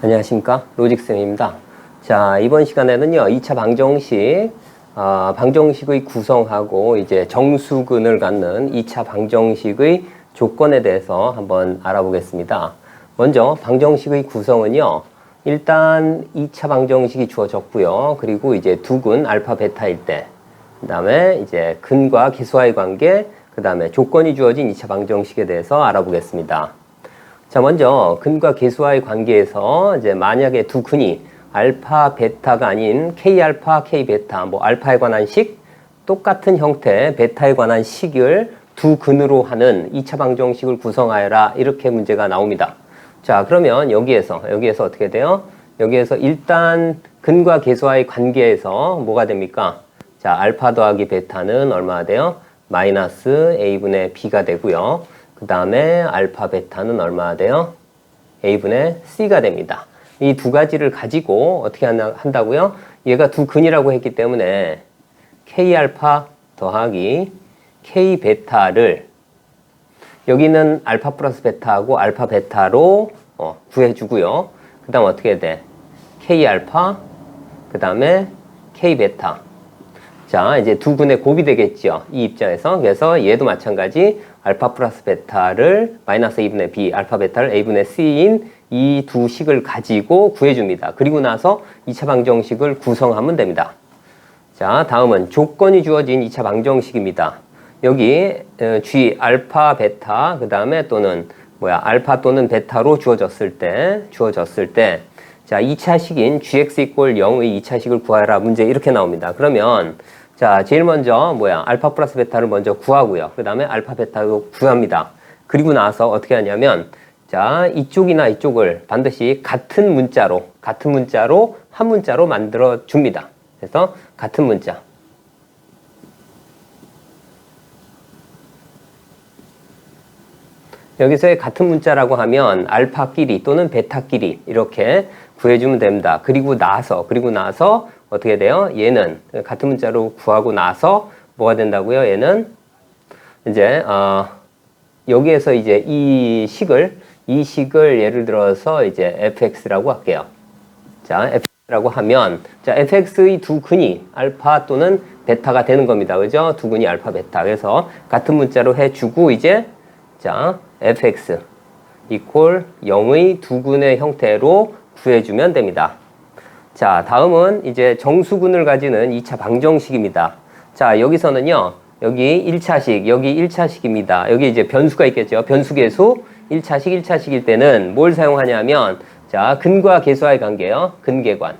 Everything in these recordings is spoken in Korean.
안녕하십니까, 로직쌤입니다. 자, 이번 시간에는요 2차 방정식, 방정식의 구성하고 이제 정수근을 갖는 2차 방정식의 조건에 대해서 한번 알아보겠습니다. 먼저 방정식의 구성은요, 일단 2차 방정식이 주어졌고요. 그리고 이제 두 근 알파 베타일 때, 그 다음에 이제 근과 계수와의 관계, 그 다음에 조건이 주어진 2차 방정식에 대해서 알아보겠습니다. 자, 먼저 근과 계수와의 관계에서 이제 만약에 두 근이 알파 베타가 아닌 K 알파 K 베타, 뭐 알파에 관한 식, 똑같은 형태 베타에 관한 식을 두 근으로 하는 2차 방정식을 구성하여라, 이렇게 문제가 나옵니다. 자, 그러면 여기에서 어떻게 돼요? 여기에서 일단 근과 계수와의 관계에서 뭐가 됩니까? 자, 알파 더하기 베타는 얼마가 돼요? 마이너스 A분의 B가 되고요. 그 다음에 알파 베타는 얼마가 돼요? A분의 C가 됩니다. 이 두 가지를 가지고 어떻게 한다고요? 얘가 두 근이라고 했기 때문에 K 알파 더하기 K 베타를, 여기는 알파 플러스 베타하고 알파 베타로 구해주고요. 그 다음 어떻게 돼? K 알파, 그 다음에 K 베타. 자, 이제 두 근의 곱이 되겠죠, 이 입장에서. 그래서 얘도 마찬가지 알파 플러스 베타를 마이너스 A분의 B, 알파 베타를 A분의 C인 이 두 식을 가지고 구해줍니다. 그리고 나서 2차 방정식을 구성하면 됩니다. 자, 다음은 조건이 주어진 2차 방정식입니다. 여기 G 알파 베타, 그 다음에 또는 알파 또는 베타로 주어졌을 때 자, 2차식인 gx 이퀄 0의 2차식을 구하라, 문제 이렇게 나옵니다. 그러면 자, 제일 먼저 알파 플러스 베타를 먼저 구하고요. 그 다음에 알파 베타도 구합니다. 그리고 나서 어떻게 하냐면, 자, 이쪽이나 이쪽을 반드시 같은 문자로 한 문자로 만들어 줍니다. 그래서 같은 문자. 여기서의 같은 문자라고 하면 알파끼리 또는 베타끼리 이렇게 구해주면 됩니다. 그리고 나서 어떻게 돼요? 얘는 같은 문자로 구하고 나서 뭐가 된다고요? 얘는 이제 여기에서 이제 이 식을 예를 들어서 이제 fx라고 할게요. 자, fx라고 하면, 자, fx의 두 근이 알파 또는 베타가 되는 겁니다. 그죠? 두 근이 알파 베타. 그래서 같은 문자로 해주고, 이제 자, fx 이퀄 0의 두 근의 형태로 구해주면 됩니다. 자, 다음은 이제 정수근을 가지는 2차 방정식입니다. 자, 여기서는요, 여기 1차식, 여기 1차식입니다. 여기 이제 변수가 있겠죠. 변수계수 1차식일 때는 뭘 사용하냐면, 자, 근과 계수와의 관계요. 근계관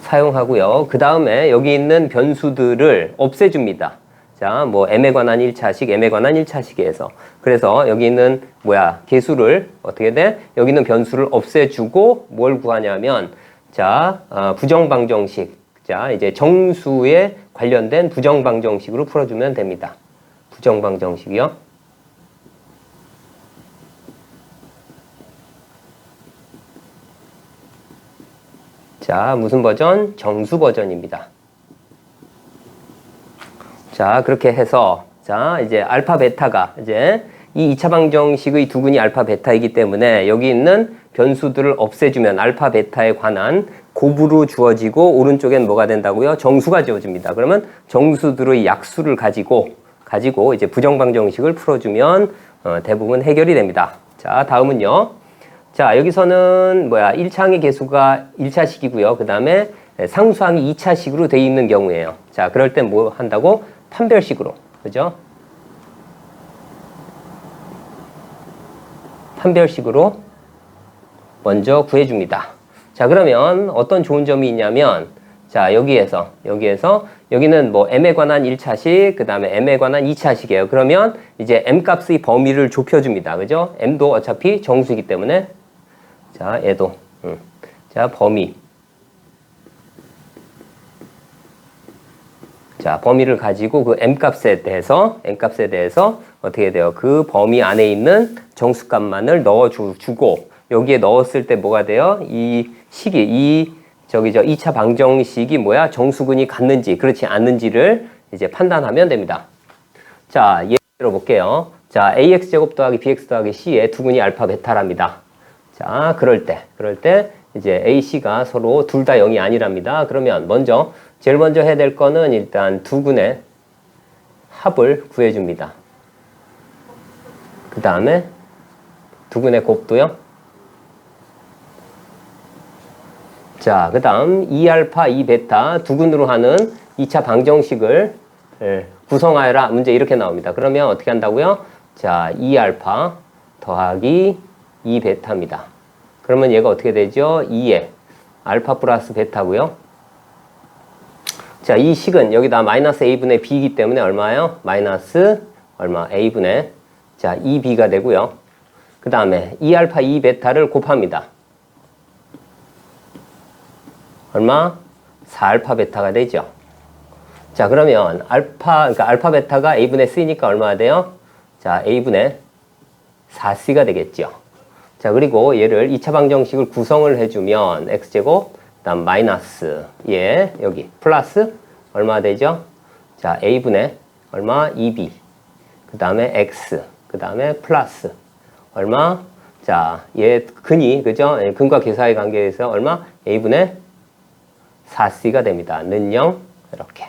사용하고요. 그 다음에 여기 있는 변수들을 없애줍니다. 자, m에 관한 1차식, m에 관한 1차식에서. 그래서 여기 있는 계수를 어떻게 돼? 여기 있는 변수를 없애주고 뭘 구하냐면, 자, 부정방정식. 자, 이제 정수에 관련된 부정방정식으로 풀어주면 됩니다. 부정방정식이요. 자, 무슨 버전? 정수 버전입니다. 자, 그렇게 해서, 자, 이제 알파 베타가, 이제 이 2차 방정식의 두 근이 알파 베타이기 때문에 여기 있는 변수들을 없애주면 알파 베타에 관한 곱으로 주어지고, 오른쪽엔 뭐가 된다고요? 정수가 주어집니다. 그러면 정수들의 약수를 가지고 이제 부정방정식을 풀어주면 대부분 해결이 됩니다. 자, 다음은요. 자, 여기서는 1차항의 계수가 1차식이고요. 그 다음에 상수항이 2차식으로 되어 있는 경우에요. 자, 그럴 땐 뭐 한다고? 판별식으로. 그죠? 판별식으로 먼저 구해줍니다. 자, 그러면 어떤 좋은 점이 있냐면, 자, 여기에서 여기는 m에 관한 1차식, 그 다음에 m에 관한 2차식이에요. 그러면 이제 m 값의 범위를 좁혀줍니다. 그죠? m도 어차피 정수이기 때문에. 자, 얘도. 자, 범위. 자, 범위를 가지고 그 m값에 대해서 어떻게 돼요? 그 범위 안에 있는 정수값만을 넣어주고, 여기에 넣었을 때 뭐가 돼요? 이 식이, 2차 방정식이 정수근이 같는지, 그렇지 않는지를 이제 판단하면 됩니다. 자, 예를 들어 볼게요. 자, ax제곱 더하기 bx 더하기 c의 두근이 알파 베타랍니다. 자, 그럴 때 이제 a, c가 서로 둘 다 0이 아니랍니다. 그러면 제일 먼저 해야 될 거는 일단 두근의 합을 구해줍니다. 그 다음에 두근의 곱도요. 자, 그 다음 2알파, 2베타 두근으로 하는 2차 방정식을 구성하여라. 문제 이렇게 나옵니다. 그러면 어떻게 한다고요? 자, 2알파 더하기 2베타입니다. 그러면 얘가 어떻게 되죠? 2에 알파 플러스 베타고요. 자, 이 식은 여기다 마이너스 a분의 b이기 때문에 얼마예요? 마이너스 얼마? a분의 자, 2b가 되고요. 그 다음에 2알파, 2베타를 곱합니다. 얼마? 4알파 베타가 되죠. 자, 그러면 그러니까 알파 베타가 a분의 c니까 얼마가 돼요? 자, a분의 4c가 되겠죠. 자, 그리고 얘를 2차 방정식을 구성을 해주면 x제곱, 그 다음 마이너스, 여기 플러스 얼마 되죠? 자, a분의 얼마? 2b, 그 다음에 x, 그 다음에 플러스 얼마? 자, 얘 근이, 그죠? 근과 계사의 관계에서 얼마? a분의 4c가 됩니다. 는 0, 이렇게.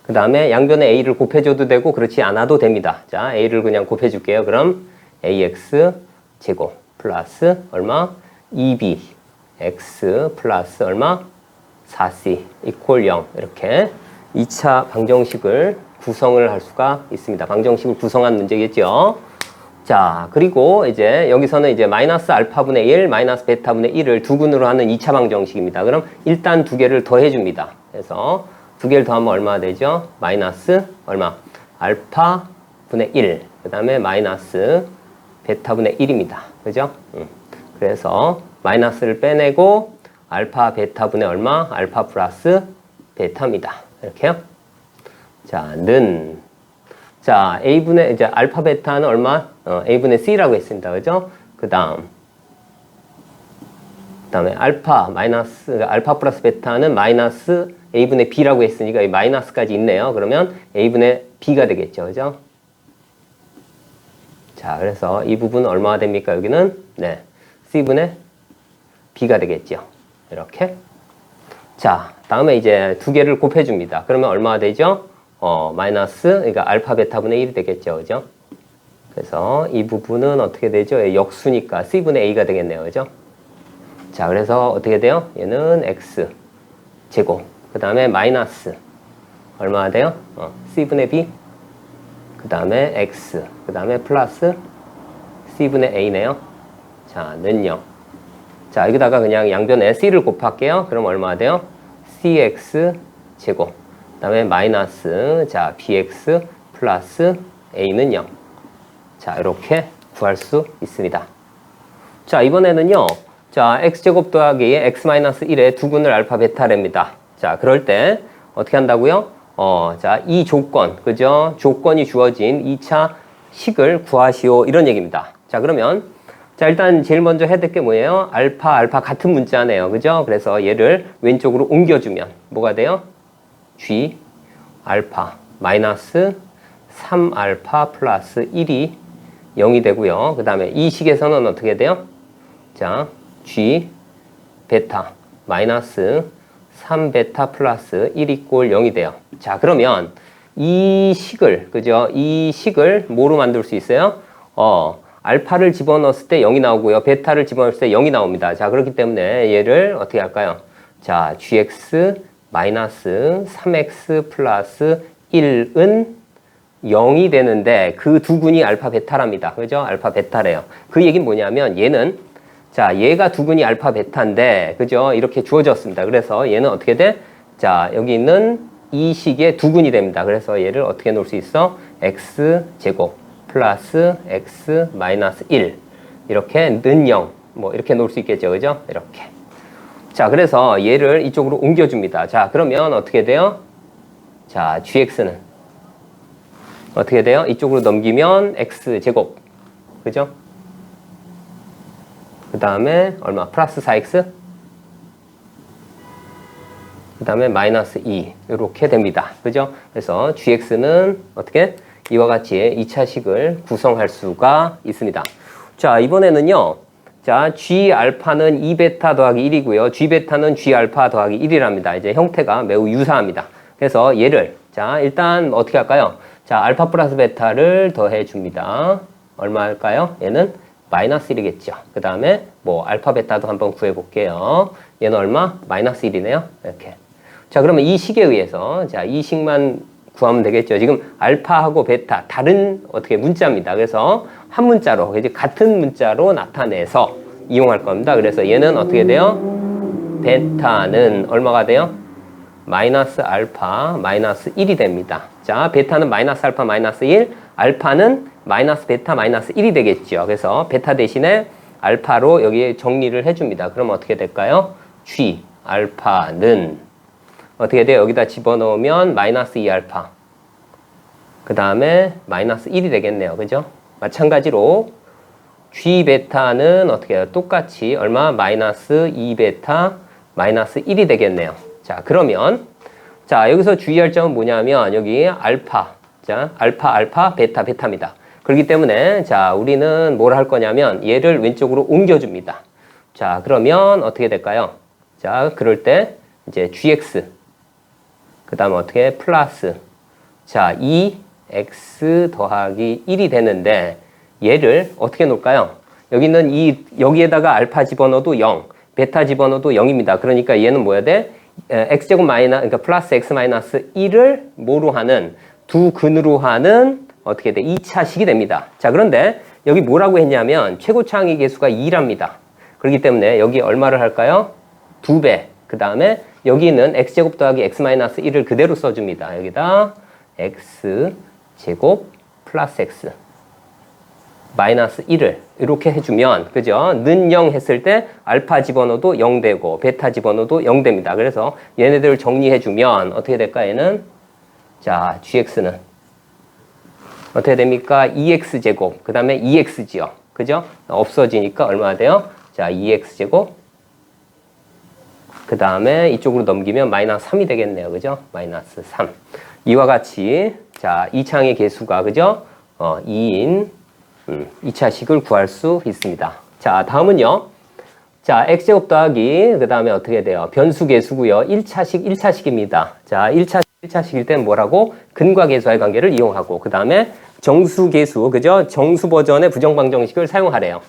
그 다음에 양변에 a를 곱해줘도 되고 그렇지 않아도 됩니다. 자, a를 그냥 곱해줄게요. 그럼 ax 제곱 플러스 얼마? 2b x 플러스 얼마? 4c 이퀄 0 이렇게 2차 방정식을 구성을 할 수가 있습니다. 방정식을 구성한 문제겠죠. 자, 그리고 이제 여기서는 이제 마이너스 알파분의 1, 마이너스 베타분의 1을 두근으로 하는 2차 방정식입니다. 그럼 일단 두 개를 더해줍니다. 그래서 두 개를 더하면 얼마 되죠? 마이너스 얼마? 알파분의 1, 그 다음에 마이너스 베타분의 1입니다. 그죠? 그래서 마이너스를 빼내고 알파 베타분의 얼마? 알파 플러스 베타입니다. 이렇게요. 자, 자, a분의 이제 알파 베타는 얼마? a분의 c라고 했습니다. 그죠? 그 다음에 알파 플러스 베타는 마이너스 a분의 b라고 했으니까 이 마이너스까지 있네요. 그러면 a분의 b가 되겠죠. 그죠? 자, 그래서 이 부분은 얼마가 됩니까? 여기는 c분의 b가 되겠죠. 이렇게. 자, 다음에 이제 두 개를 곱해줍니다. 그러면 얼마가 되죠? 마이너스, 그러니까 알파 베타분의 1이 되겠죠. 그죠? 그래서 이 부분은 어떻게 되죠? 역수니까 c분의 a가 되겠네요. 그죠? 자, 그래서 어떻게 돼요? 얘는 x 제곱. 그 다음에 마이너스. 얼마가 돼요? c분의 b. 그 다음에 x. 그 다음에 플러스 c분의 a네요. 자, 는 0. 자, 여기다가 그냥 양변에 c를 곱할게요. 그럼 얼마가 돼요? cx 제곱. 그 다음에 마이너스, 자, bx 플러스 a는 0. 자, 이렇게 구할 수 있습니다. 자, 이번에는요. 자, x제곱 더하기 x-1의 두근을 알파 베타랍니다. 자, 그럴 때 어떻게 한다고요? 자, 이 조건, 그죠? 조건이 주어진 2차 식을 구하시오. 이런 얘기입니다. 자, 그러면 자, 일단 제일 먼저 해야 될 게 뭐예요? 알파 같은 문자네요. 그죠? 그래서 얘를 왼쪽으로 옮겨주면 뭐가 돼요? g 알파 마이너스 3알파 플러스 1이 0이 되고요. 그 다음에 이 식에서는 어떻게 돼요? 자, g 베타 마이너스 3베타 플러스 1 이꼴 0이 돼요. 자, 그러면 이 식을, 그죠? 이 식을 뭐로 만들 수 있어요? 알파를 집어넣었을 때 0이 나오고요. 베타를 집어넣었을 때 0이 나옵니다. 자, 그렇기 때문에 얘를 어떻게 할까요? 자, gx 마이너스 3x 플러스 1은 0이 되는데 그 두근이 알파 베타랍니다. 그죠? 알파 베타래요. 그 얘기는 뭐냐면 얘는 자, 얘가 두근이 알파 베타인데 그죠? 이렇게 주어졌습니다. 그래서 얘는 어떻게 돼? 자, 여기 있는 이 식의 두근이 됩니다. 그래서 얘를 어떻게 놓을 수 있어? x 제곱 플러스 x 마이너스 1 이렇게 는 0 뭐 이렇게 놓을 수 있겠죠. 그죠? 이렇게. 자, 그래서 얘를 이쪽으로 옮겨줍니다. 자, 그러면 어떻게 돼요? 자, gx는 어떻게 돼요? 이쪽으로 넘기면 x 제곱 그죠? 그 다음에 얼마? 플러스 4x 그 다음에 마이너스 2 이렇게 됩니다. 그죠? 그래서 gx는 어떻게? 이와 같이 2차식을 구성할 수가 있습니다. 자, 이번에는요. 자, G 알파는 2베타 더하기 1이고요. G 베타는 G 알파 더하기 1이랍니다. 이제 형태가 매우 유사합니다. 그래서 얘를, 자, 일단 어떻게 할까요? 자, 알파 플러스 베타를 더해 줍니다. 얼마 할까요? 얘는 마이너스 1이겠죠. 그 다음에 뭐 알파 베타도 한번 구해 볼게요. 얘는 얼마? 마이너스 1이네요. 이렇게. 자, 그러면 이 식에 의해서, 자, 이 식만 구하면 되겠죠. 지금 알파하고 베타 다른 어떻게 문자입니다. 그래서 한 문자로 이제 같은 문자로 나타내서 이용할 겁니다. 그래서 얘는 어떻게 돼요? 베타는 얼마가 돼요? 마이너스 알파 마이너스 1이 됩니다. 자, 베타는 마이너스 알파 마이너스 1, 알파는 마이너스 베타 마이너스 1이 되겠죠. 그래서 베타 대신에 알파로 여기에 정리를 해줍니다. 그럼 어떻게 될까요? G 알파는 어떻게 돼요? 여기다 집어넣으면 마이너스 2알파. 그 다음에 마이너스 1이 되겠네요. 그죠? 마찬가지로 G 베타는 어떻게 해요? 똑같이 얼마? 마이너스 2베타 마이너스 1이 되겠네요. 자, 그러면 자, 여기서 주의할 점은 뭐냐면 여기 알파. 자, 알파 베타 베타입니다. 그렇기 때문에 자, 우리는 뭘 할 거냐면 얘를 왼쪽으로 옮겨줍니다. 자, 그러면 어떻게 될까요? 자, 그럴 때 이제 GX 그 다음에 어떻게 플러스 자 2x 더하기 1이 되는데 얘를 어떻게 놓을까요? 여기는 여기에다가 알파 집어넣어도 0 베타 집어넣어도 0입니다. 그러니까 얘는 뭐야 돼? x제곱 그러니까 플러스 x 마이너스 1을 뭐로 하는 두 근으로 하는 어떻게 돼? 2차식이 됩니다. 자, 그런데 여기 뭐라고 했냐면 최고 창의 계수가 2랍니다. 그렇기 때문에 여기 얼마를 할까요? 2배. 그 다음에 여기는 x제곱 더하기 x 마이너스 1을 그대로 써줍니다. 여기다 x제곱 플러스 x 마이너스 1을 이렇게 해주면 그죠? 는 0 했을 때 알파 집어넣어도 0 되고 베타 집어넣어도 0 됩니다. 그래서 얘네들을 정리해주면 어떻게 될까? 얘는 자 gx는 어떻게 됩니까? 2x제곱 그 다음에 2x지요. 그죠? 없어지니까 얼마나 돼요? 자 2x제곱 그 다음에 이쪽으로 넘기면 마이너스 3이 되겠네요. 그죠? 마이너스 3. 이와 같이, 자, 2창의 개수가, 그죠? 2인 2차식을 구할 수 있습니다. 자, 다음은요. 자, x제곱 더하기, 그 다음에 어떻게 돼요? 변수 개수고요. 1차식입니다. 자, 1차식일 땐 뭐라고? 근과 계수와의 관계를 이용하고, 그 다음에 정수 개수, 그죠? 정수 버전의 부정방정식을 사용하래요.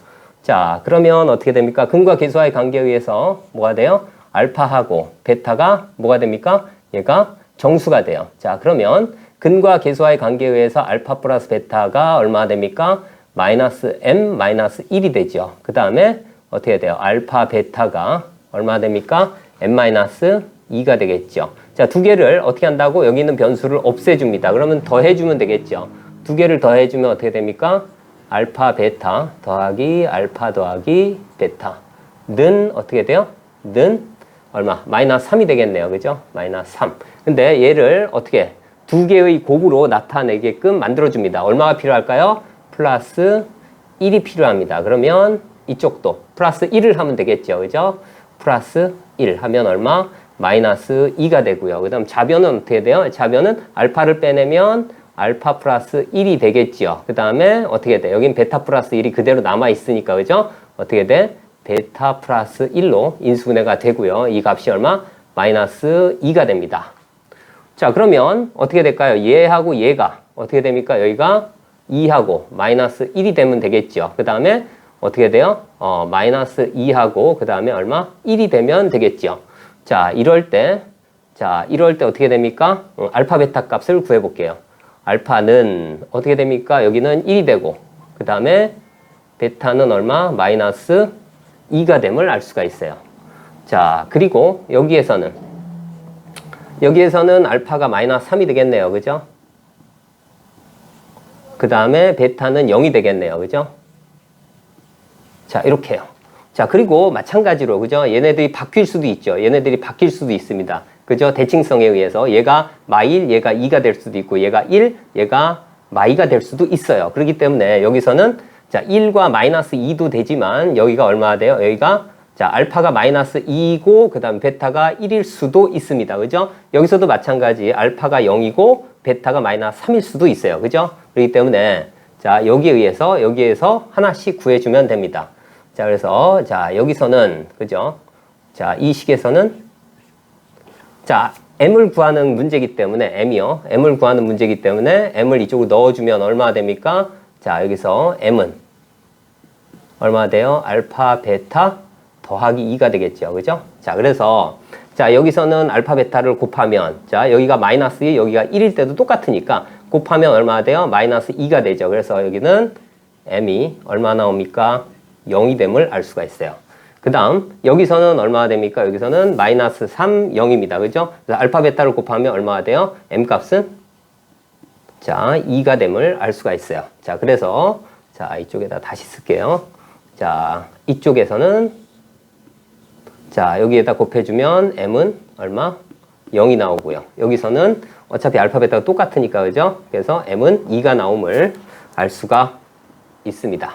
자, 그러면 어떻게 됩니까? 근과 계수와의 관계에 의해서 뭐가 돼요? 알파하고 베타가 뭐가 됩니까? 얘가 정수가 돼요. 자, 그러면 근과 계수와의 관계에 의해서 알파 플러스 베타가 얼마 됩니까? 마이너스 m 마이너스 1이 되죠. 그 다음에 어떻게 돼요? 알파 베타가 얼마 됩니까? m 마이너스 2가 되겠죠. 자, 두 개를 어떻게 한다고? 여기 있는 변수를 없애줍니다. 그러면 더해주면 되겠죠. 두 개를 더해주면 어떻게 됩니까? 알파 베타 더하기 알파 더하기 베타는 어떻게 돼요? 는 얼마? 마이너스 3이 되겠네요. 그죠? 마이너스 3. 근데 얘를 어떻게 두 개의 곱으로 나타내게끔 만들어줍니다. 얼마가 필요할까요? 플러스 1이 필요합니다. 그러면 이쪽도 플러스 1을 하면 되겠죠. 그죠? 플러스 1 하면 얼마? 마이너스 2가 되고요. 그 다음 좌변은 어떻게 돼요? 좌변은 알파를 빼내면 알파 플러스 1이 되겠죠. 그 다음에 어떻게 돼? 여긴 베타 플러스 1이 그대로 남아있으니까. 그죠? 어떻게 돼? 베타 플러스 1로 인수분해가 되고요. 이 값이 얼마? 마이너스 2가 됩니다. 자, 그러면 어떻게 될까요? 얘하고 얘가 어떻게 됩니까? 여기가 2하고 마이너스 1이 되면 되겠죠. 그 다음에 어떻게 돼요? 마이너스 2하고 그 다음에 얼마? 1이 되면 되겠죠. 자, 이럴 때 어떻게 됩니까? 알파 베타 값을 구해볼게요. 알파는 어떻게 됩니까? 여기는 1이 되고 그 다음에 베타는 얼마? 마이너스 2가 됨을 알 수가 있어요. 자, 그리고 여기에서는 알파가 마이너스 3이 되겠네요. 그죠? 그 다음에 베타는 0이 되겠네요. 그죠? 자, 이렇게요. 자, 그리고 마찬가지로, 그죠? 얘네들이 바뀔 수도 있죠. 얘네들이 바뀔 수도 있습니다. 그죠? 대칭성에 의해서 얘가 마일, 얘가 2가 될 수도 있고 얘가 1, 얘가 마이가 될 수도 있어요. 그렇기 때문에 여기서는 자, 1과 마이너스 2도 되지만 여기가 얼마나 돼요? 여기가 자, 알파가 마이너스 2이고 그 다음 베타가 1일 수도 있습니다. 그죠? 여기서도 마찬가지 알파가 0이고 베타가 마이너스 3일 수도 있어요. 그죠? 그렇기 때문에 자, 여기에서 하나씩 구해주면 됩니다. 자, 그래서 자, 여기서는 그죠? 자, 이 식에서는 자, m을 구하는 문제이기 때문에 m을 구하는 문제이기 때문에 m을 이쪽으로 넣어주면 얼마 됩니까? 자, 여기서 m은 얼마 돼요? 알파, 베타 더하기 2가 되겠죠. 그죠? 자, 그래서 자, 여기서는 알파, 베타를 곱하면 자, 여기가 마이너스 2, 여기가 1일 때도 똑같으니까 곱하면 얼마 돼요? 마이너스 2가 되죠. 그래서 여기는 m이 얼마 나옵니까? 0이 됨을 알 수가 있어요. 그 다음 여기서는 얼마가 됩니까? 여기서는 마이너스 3, 0입니다. 그죠? 그래서 알파, 베타를 곱하면 얼마가 돼요? m값은 자, 2가 됨을 알 수가 있어요. 자, 그래서 자, 이쪽에다 다시 쓸게요. 자, 이쪽에서는 자, 여기에다 곱해주면 m은 얼마? 0이 나오고요. 여기서는 어차피 알파, 베타가 똑같으니까 그죠? 그래서 m은 2가 나옴을 알 수가 있습니다.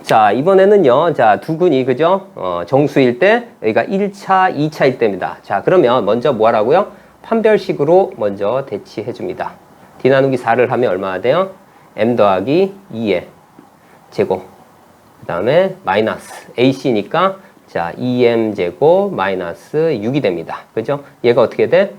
자, 이번에는요. 자, 두 근이 그죠? 정수일 때 여기가 1차, 2차일 때입니다. 자, 그러면 먼저 뭐 하라고요? 판별식으로 먼저 대치해 줍니다. d 나누기 4를 하면 얼마가 돼요? m 더하기 2의 제곱. 그 다음에 마이너스 ac니까 자, 2m 제곱 마이너스 6이 됩니다. 그죠? 얘가 어떻게 돼?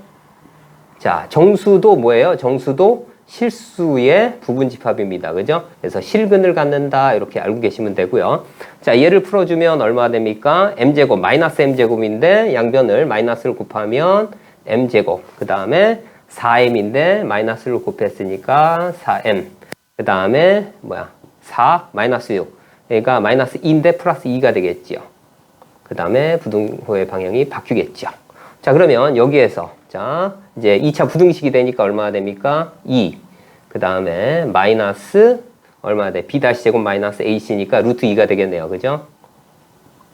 자, 정수도 뭐예요? 정수도 실수의 부분집합입니다. 그죠? 그래서 실근을 갖는다 이렇게 알고 계시면 되고요. 자, 얘를 풀어주면 얼마가 됩니까? m제곱 마이너스 m제곱인데 양변을 마이너스를 곱하면 m제곱. 그 다음에 4m인데 마이너스를 곱했으니까 4m. 그 다음에 뭐야? 4 마이너스 6. 그러니까 마이너스 2인데 플러스 2가 되겠지요. 그 다음에 부등호의 방향이 바뀌겠죠. 자, 그러면 여기에서 자, 이제 2차 부등식이 되니까 얼마가 됩니까? 2. 그 다음에 마이너스 얼마가 돼? b 다시 제곱 마이너스 ac니까 루트 2가 되겠네요. 그죠?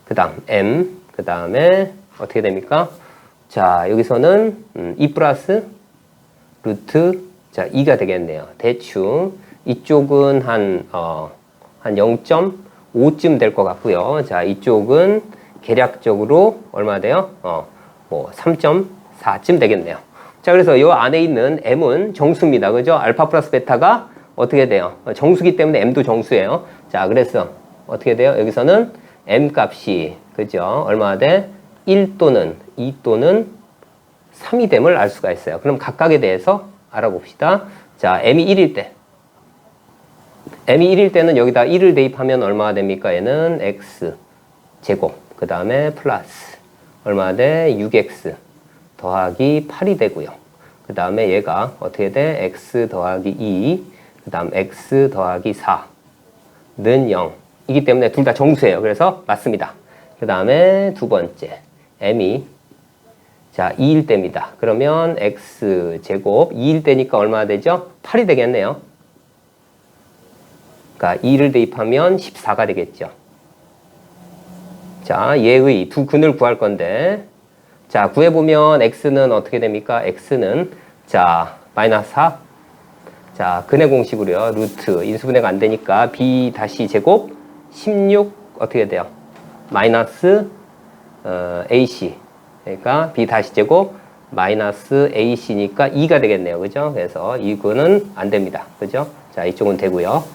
그 다음 m. 그 다음에 어떻게 됩니까? 자, 여기서는 2 플러스 루트 자 2가 되겠네요. 대충 이쪽은 한 0.5쯤 될 것 같고요. 자, 이쪽은 계략적으로 얼마 돼요? 뭐 3.4쯤 되겠네요. 자, 그래서 이 안에 있는 m은 정수입니다. 그죠? 알파 플러스 베타가 어떻게 돼요? 정수기 때문에 m도 정수예요. 자, 그래서 어떻게 돼요? 여기서는 m 값이 그죠? 얼마 돼? 1 또는 2 또는 3이 됨을 알 수가 있어요. 그럼 각각에 대해서 알아봅시다. 자, m이 1일 때. m이 1일 때는 여기다 1을 대입하면 얼마가 됩니까? 얘는 x 제곱. 그 다음에 플러스 얼마 돼? 6x 더하기 8이 되고요. 그 다음에 얘가 어떻게 돼? x 더하기 2, 그 다음 x 더하기 4는 0 이기 때문에 둘 다 정수예요. 그래서 맞습니다. 그 다음에 두 번째 m이 자 2일 때입니다. 그러면 x 제곱 2일 때니까 얼마나 되죠? 8이 되겠네요. 그러니까 2를 대입하면 14가 되겠죠. 자, 얘의 두 근을 구할 건데 자, 구해보면 x는 어떻게 됩니까? x는 자, 마이너스 4 자, 근의 공식으로요. 루트 인수분해가 안 되니까 b 다시 제곱 16 어떻게 돼요? 마이너스 ac 그러니까 b 다시 제곱 마이너스 ac니까 2가 되겠네요. 그죠? 그래서 이거는 안 됩니다. 그죠? 자, 이쪽은 되고요.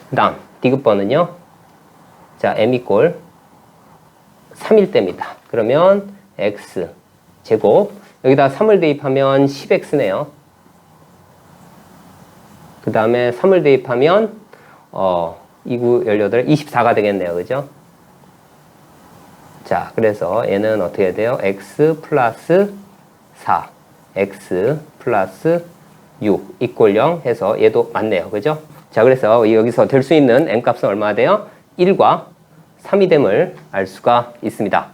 그 다음 디귿번은요. 자, m 이꼴 3일 때입니다. 그러면 x 제곱 여기다 3을 대입하면 10x네요. 그 다음에 3을 대입하면 2, 9, 18, 24가 되겠네요. 그죠? 자, 그래서 얘는 어떻게 돼요? x 플러스 4 x 플러스 6 이꼴 0 해서 얘도 맞네요. 그죠? 자, 그래서 여기서 될 수 있는 m 값은 얼마나 돼요? 1과 3이 됨을 알 수가 있습니다.